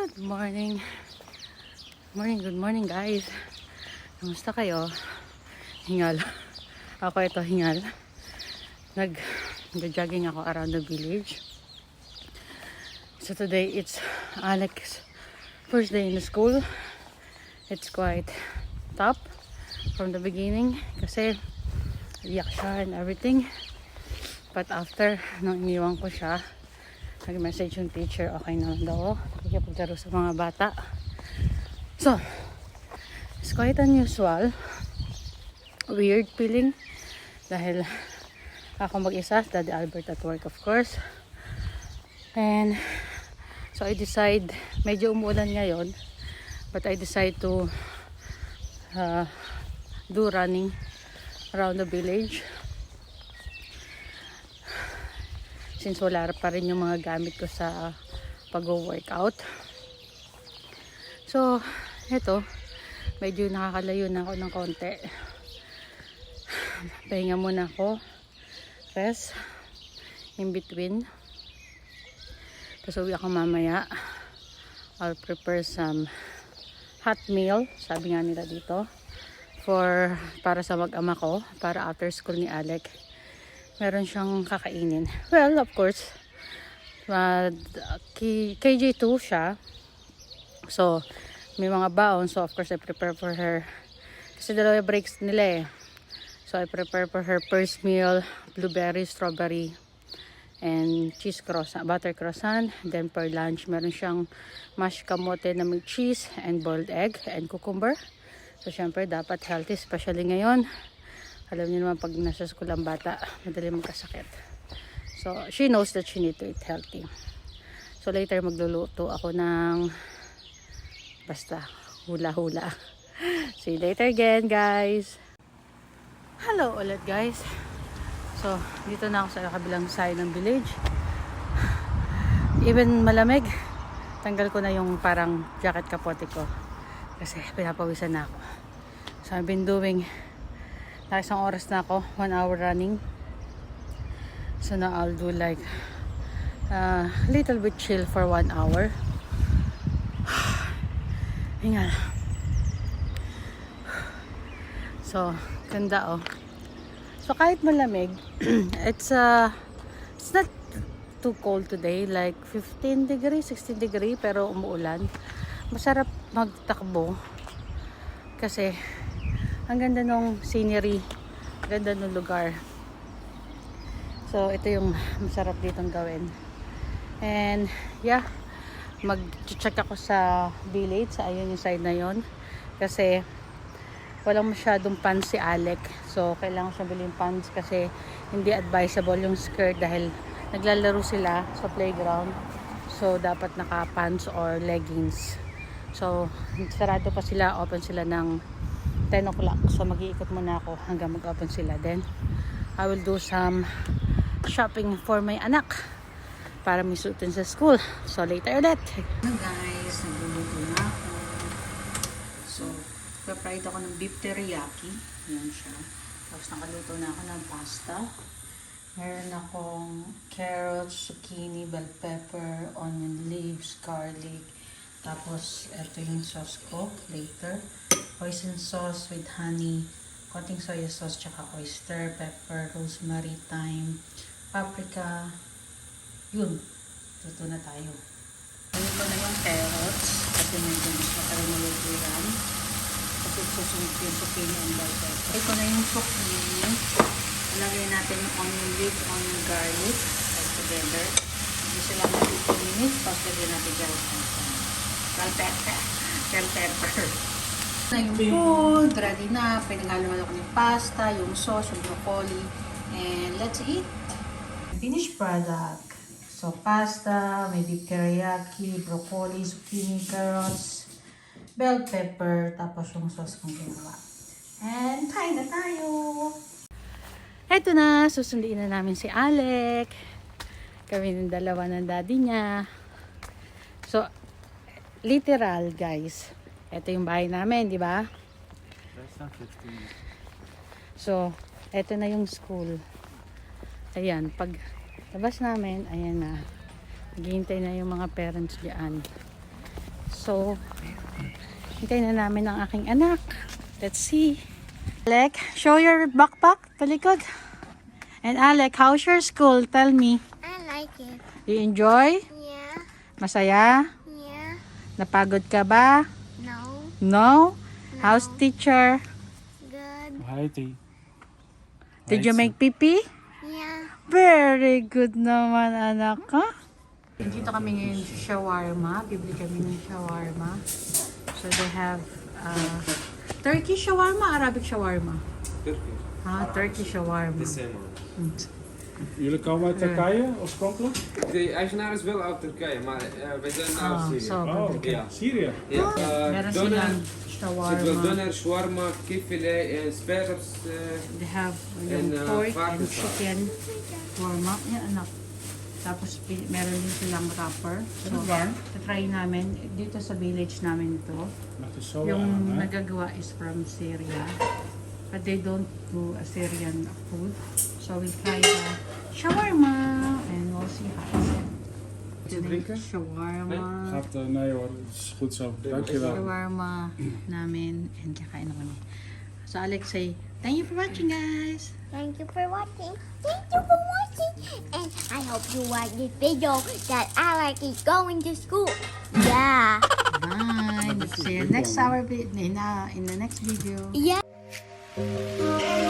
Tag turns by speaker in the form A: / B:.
A: Good morning. Good morning guys. Kamusta kayo? Hingal. Ako ito hingal. Nag-jogging ako around the village. So today it's Alex's first day in the school. It's quite tough from the beginning kasi iyak siya and everything. But after, nung iniwan ko siya, nag-message yung teacher, okay naman daw. Paglaro sa mga bata. So, it's quite unusual. Weird feeling. Dahil ako mag-isa, Daddy Albert at work of course. And, so I decide, medyo umuulan ngayon, but I decide to do running around the village. Since wala pa rin yung mga gamit ko sa pag-workout. So, eto, medyo nakakalayo na ako ng konti. Pahinga muna ako. Rest. In between. Tapos uwi ako mamaya. I'll prepare some hot meal. Sabi nga nila dito. Para sa mag-ama ko. Para after school ni Alec. Meron siyang kakainin. Well, of course, KJ2 siya. So, may mga baon. So, of course, I prepare for her. Kasi dalawa breaks nila eh. So, I prepare for her first meal, blueberry, strawberry, and cheese croissant, butter croissant. Then, for lunch, meron siyang mashed kamote na may cheese and boiled egg and cucumber. So, syempre, dapat healthy, especially ngayon. Alam niyo naman pag nasa school ang bata, madali magkasakit. So, she knows that she need to eat healthy. So, later magluluto ako ng basta hula-hula. See you later again, guys. Hello ulit, guys. So, dito na ako sa kabilang side ng village. Even malamig, tanggal ko na yung parang jacket kapote ko. Kasi pinapawisan na ako. So, I've been doing isang oras na ako, 1 hour running. So now I'll do like little bit chill for 1 hour. Hingal. So ganda oh. So kahit malamig, it's not too cold today, like 15 degrees, 16 degree, pero umuulan. Masarap magtakbo kasi ang ganda ng scenery, ganda ng lugar. So, ito yung masarap ditong gawin. And, yeah, mag-check ako sa village, ayun yung side na yon. Kasi, walang masyadong pants si Alec. So, kailangan siya bilhin pants kasi hindi advisable yung skirt dahil naglalaro sila sa playground. So, dapat naka-pants or leggings. So, sarado pa sila, open sila ng 10 o'clock. So, mag-iikot muna ako hanggang mag-open sila. Then, I will do some shopping for my anak para may suotin sa school. So, later ulit. Hello guys, nagluluto na ako. So, papride ako ng beef teriyaki. Yan siya. Tapos, nakaluto na ako ng pasta. Meron akong carrots, zucchini, bell pepper, onion leaves, garlic. Tapos, ito yung sauce ko later. Hoisin sauce with honey, konting soya sauce, tsaka oyster, pepper, rosemary, thyme, paprika. Yun. Luto na tayo. Ayun ko na yung carrots kasi medyo mas matagal na luto yan. Kasi susunod ko yung zucchini and bell pepper. Ayun ko na yung zucchini. Ilagay natin yung onion leaves, onion garlic all together. Hindi sila na 15 minutes. Tapos lagyan natin bell pepper. Na yung food, ready na. Pinaghaluan ako ng pasta, yung sauce, yung broccoli. And let's eat. Finished product. So, pasta, may beef teriyaki, broccoli, zucchini, carrots, bell pepper, tapos yung sauce kong ginawa. And kain na tayo! Eto na, susunduin na namin si Alec. Kami ng dalawa ng daddy niya. So, literal guys. Ito yung bahay namin, di ba? So, ito na yung school. Ayan, pag labas namin, ayan na. Naghihintay na yung mga parents diyan. So, hintayin na namin ang aking anak. Let's see. Alec, show your backpack. Talikod. And Alec, how's your school? Tell me.
B: I like it.
A: You enjoy?
B: Yeah.
A: Masaya?
B: Yeah.
A: Napagod ka ba?
B: No.
A: No? How's teacher?
B: Good.
C: Hi, T.
A: Did you make pipi?
B: Yeah.
A: Very good naman, anak, ha? Dito kami ngayon sa shawarma. Bibili kami ng shawarma. So they have Turkish shawarma, Arabic shawarma.
D: Turkije.
A: Turkish shawarma.
D: De same man.
C: Jullie komen uit Turkije oorspronkelijk?
D: De eigenaar is wel uit Turkije, maar wij zijn naar Syrië.
A: So,
C: Oh, oké.
D: Ja.
C: Syrië.
D: Ja,
A: meron
D: doner,
A: silang
D: zit wel
A: shawarma.
D: doner, shawarma, kipfilet en sperps.
A: They have yung
D: And,
A: pork and
D: varkens.
A: chicken shawarma. Yan, anak. Tapos meron din silang wrapper. So,
C: warm?
A: try namin. Dito sa village namin ito.
C: Maar het is zo
A: Yung
C: warm, hè?
A: nagagawa is from Syria. But they don't do a Syrian food. So we'll try the shawarma and we'll see how it's
C: Te drinken?
A: shawarma.
C: Gaat, nee hoor, het is goed zo. Dankjewel.
A: Shawarma namin and kakain na kami. So Alex say, thank you for watching guys.
B: Thank you for watching. Thank you for watching. And I hope you like this video that Alec is going to school. Yeah.
A: Bye. See you next hour in the next video.
B: Yeah.